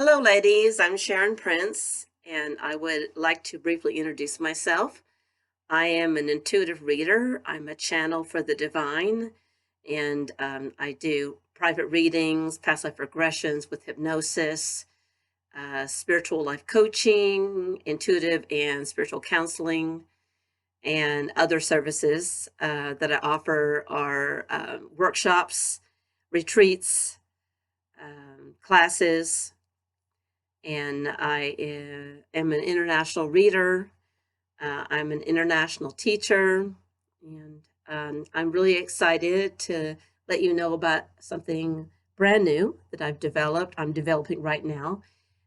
Hello, ladies. I'm Sharon Prince, and I would like to briefly introduce myself. I am an intuitive reader. I'm a channel for the divine, and I do private readings, past life regressions with hypnosis, spiritual life coaching, intuitive and spiritual counseling, and other services that I offer are workshops, retreats, classes, and I am an international reader. I'm an international teacher, and I'm really excited to let you know about something brand new that I've developed. I'm developing right now,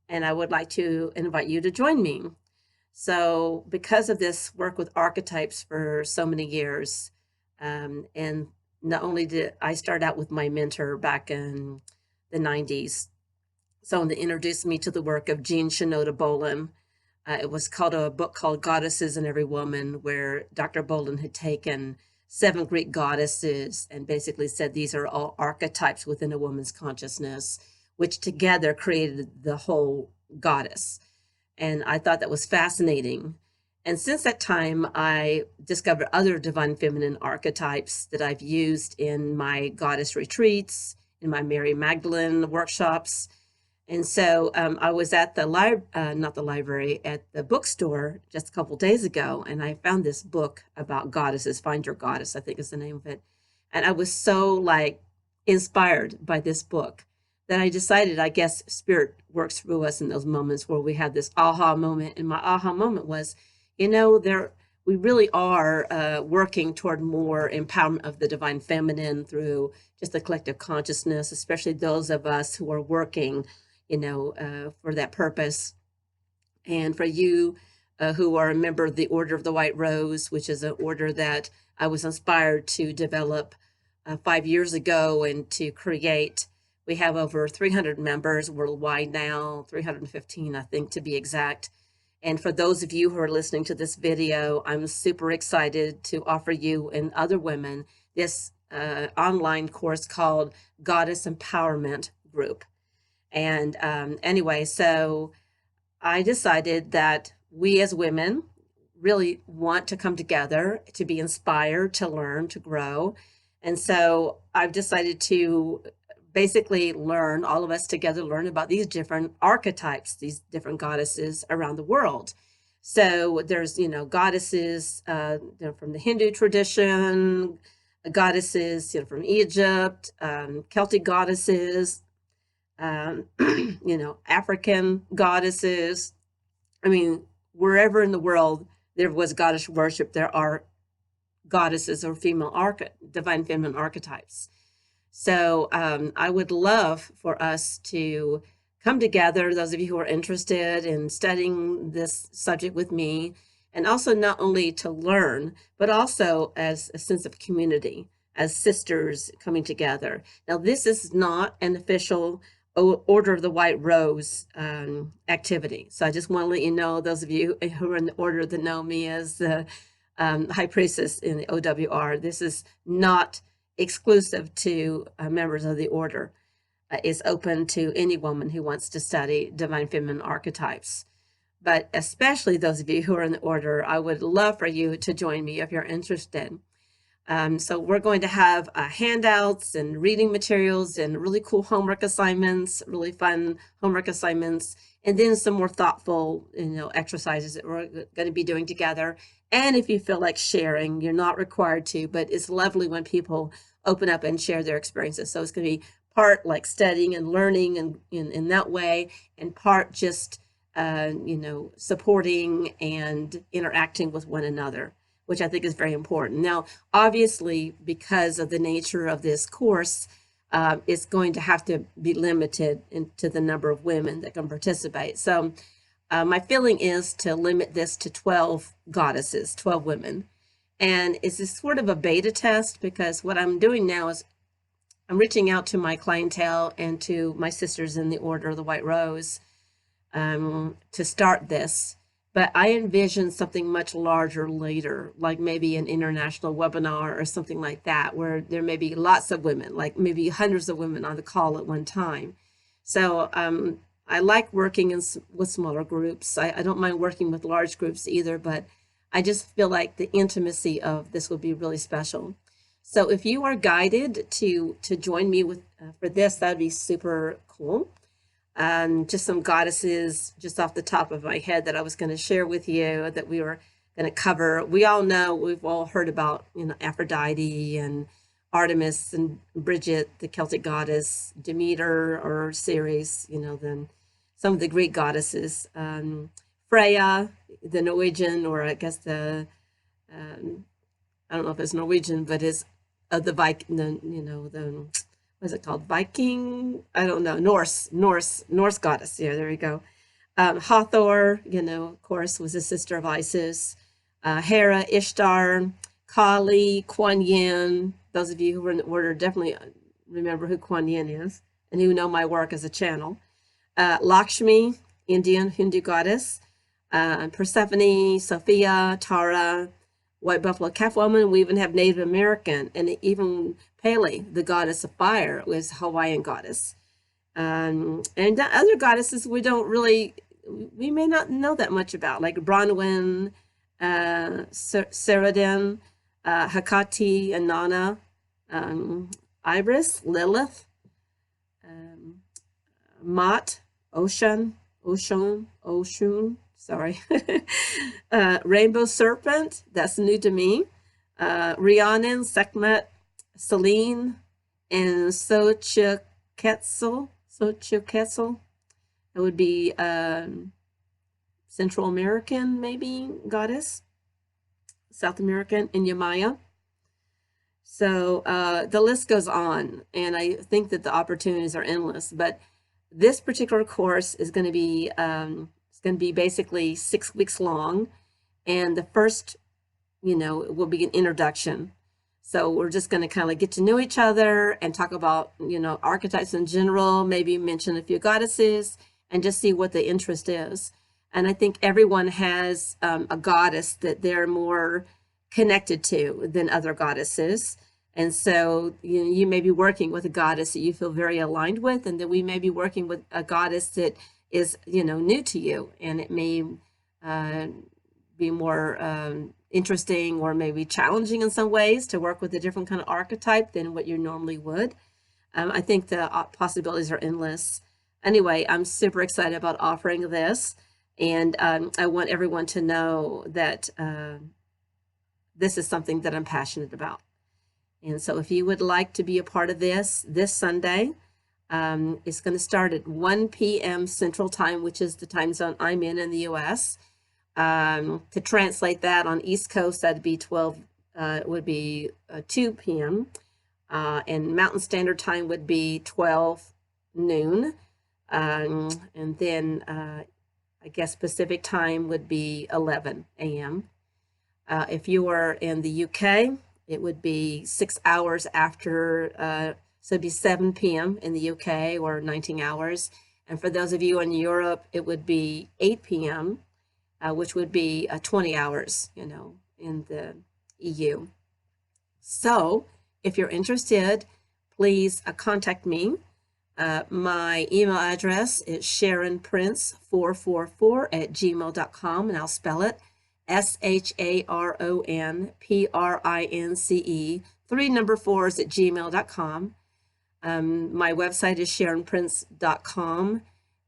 and I would like to invite you to join me. So, because of this work with archetypes for so many years, and not only did I start out with my mentor back in the 90s, someone that introduced me to the work of Jean Shinoda Bolen. It was called a book called Goddesses in Every Woman, where Dr. Bolen had taken 7 Greek goddesses and basically said these are all archetypes within a woman's consciousness, which together created the whole goddess. And I thought that was fascinating. And since that time, I discovered other divine feminine archetypes that I've used in my goddess retreats, in my Mary Magdalene workshops. And so I was at the not the library, at the bookstore just a couple days ago, and I found this book about goddesses. Find Your Goddess, I think is the name of it. And I was so inspired by this book that I decided, I guess spirit works through us in those moments where we have this aha moment. And my aha moment was, we really are working toward more empowerment of the divine feminine through just the collective consciousness, especially those of us who are working for that purpose. And for you who are a member of the Order of the White Rose, which is an order that I was inspired to develop 5 years ago and to create. We have over 300 members worldwide now, 315, I think, to be exact. And for those of you who are listening to this video, I'm super excited to offer you and other women this online course called Goddess Empowerment Group. And anyway, so I decided that we as women really want to come together to be inspired, to learn, to grow. And so I've decided to basically learn, all of us together, learn about these different archetypes, these different goddesses around the world. So there's, goddesses from the Hindu tradition, goddesses from Egypt, Celtic goddesses, African goddesses. I mean, wherever in the world there was goddess worship, there are goddesses or divine feminine archetypes. So I would love for us to come together, those of you who are interested in studying this subject with me, and also not only to learn, but also as a sense of community, as sisters coming together. Now, this is not an official Order of the White Rose activity. So I just want to let you know, those of you who are in the order that know me as the High Priestess in the OWR, this is not exclusive to members of the order. It's open to any woman who wants to study divine feminine archetypes. But especially those of you who are in the order, I would love for you to join me if you're interested. So we're going to have handouts and reading materials and really cool homework assignments, really fun homework assignments, and then some more thoughtful, exercises that we're going to be doing together. And if you feel like sharing, you're not required to, but it's lovely when people open up and share their experiences. So it's going to be part like studying and learning and in that way, and part just, supporting and interacting with one another, which I think is very important. Now, obviously, because of the nature of this course, it's going to have to be limited to the number of women that can participate. So my feeling is to limit this to 12 goddesses, 12 women. And it's a sort of a beta test, because what I'm doing now is I'm reaching out to my clientele and to my sisters in the Order of the White Rose to start this. But I envision something much larger later, like maybe an international webinar or something like that, where there may be lots of women, like maybe hundreds of women on the call at one time. So I like working with smaller groups. I don't mind working with large groups either, but I just feel like the intimacy of this would be really special. So if you are guided to join me with for this, that'd be super cool. Just some goddesses just off the top of my head that I was going to share with you that we were going to cover. We all know, we've all heard about, Aphrodite and Artemis and Bridget, the Celtic goddess, Demeter or Ceres, then some of the Greek goddesses, Freya, the Norwegian, or I guess I don't know if it's Norwegian, but is the Viking, the what is it called? Viking? I don't know. Norse goddess. Yeah, there we go. Hathor, of course, was a sister of Isis. Hera, Ishtar, Kali, Kuan Yin. Those of you who were in the order definitely remember who Kuan Yin is and who know my work as a channel. Lakshmi, Indian Hindu goddess. Persephone, Sophia, Tara, White Buffalo Calf Woman. We even have Native American, and even Pele, the goddess of fire, was Hawaiian goddess. And other goddesses we may not know that much about, like Bronwyn, Saradin, Hecate, Inanna, Ibris, Lilith, Mot, Oshun, sorry. Rainbow Serpent, that's new to me. Rhiannon, Sekhmet, Selene, and Xochitl. That would be Central American, maybe, goddess. South American, and Yamaya. So the list goes on, and I think that the opportunities are endless. But this particular course is going to be basically 6 weeks long, and the first, will be an introduction. So we're just going to kind of get to know each other and talk about, archetypes in general, maybe mention a few goddesses, and just see what the interest is. And I think everyone has a goddess that they're more connected to than other goddesses. And so you may be working with a goddess that you feel very aligned with, and then we may be working with a goddess that is, new to you, and it may be more interesting or maybe challenging in some ways to work with a different kind of archetype than what you normally would. I think the possibilities are endless. Anyway, I'm super excited about offering this, and I want everyone to know that this is something that I'm passionate about. And so if you would like to be a part of this Sunday, it's going to start at 1 p.m. Central Time, which is the time zone I'm in the U.S. To translate that on East Coast, that'd be 2 p.m. And Mountain Standard Time would be 12 noon. And then I guess Pacific Time would be 11 a.m. If you are in the UK, it would be 6 hours after, so it'd be 7 p.m. in the UK, or 19 hours. And for those of you in Europe, it would be 8 p.m., which would be 20 hours, in the EU. So if you're interested, please contact me. My email address is sharonprince444@gmail.com, and I'll spell it SharonPrince, 3 number 4s @gmail.com. My website is sharonprince.com,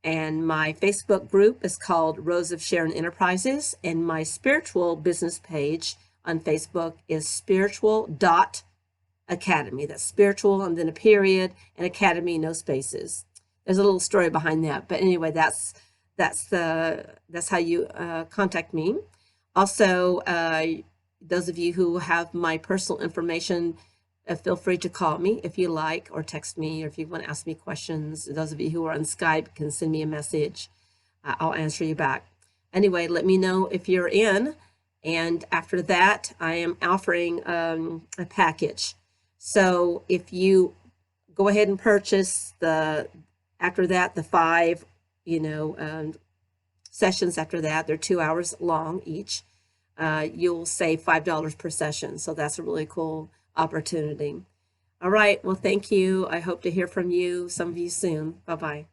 and my Facebook group is called Rose of Sharon Enterprises, and my spiritual business page on Facebook is spiritual.academy. That's spiritual and then a period, and academy, no spaces. There's a little story behind that, but anyway, that's how you contact me. Also, those of you who have my personal information, feel free to call me if you like, or text me, or if you want to ask me questions. Those of you who are on Skype can send me a message. I'll answer you back. Anyway, let me know if you're in. And after that, I am offering a package. So if you go ahead and purchase after that, the 5, sessions after that, they're 2 hours long each, you'll save $5 per session. So that's a really cool opportunity. All right. Well, thank you. I hope to hear from you, some of you soon. Bye-bye.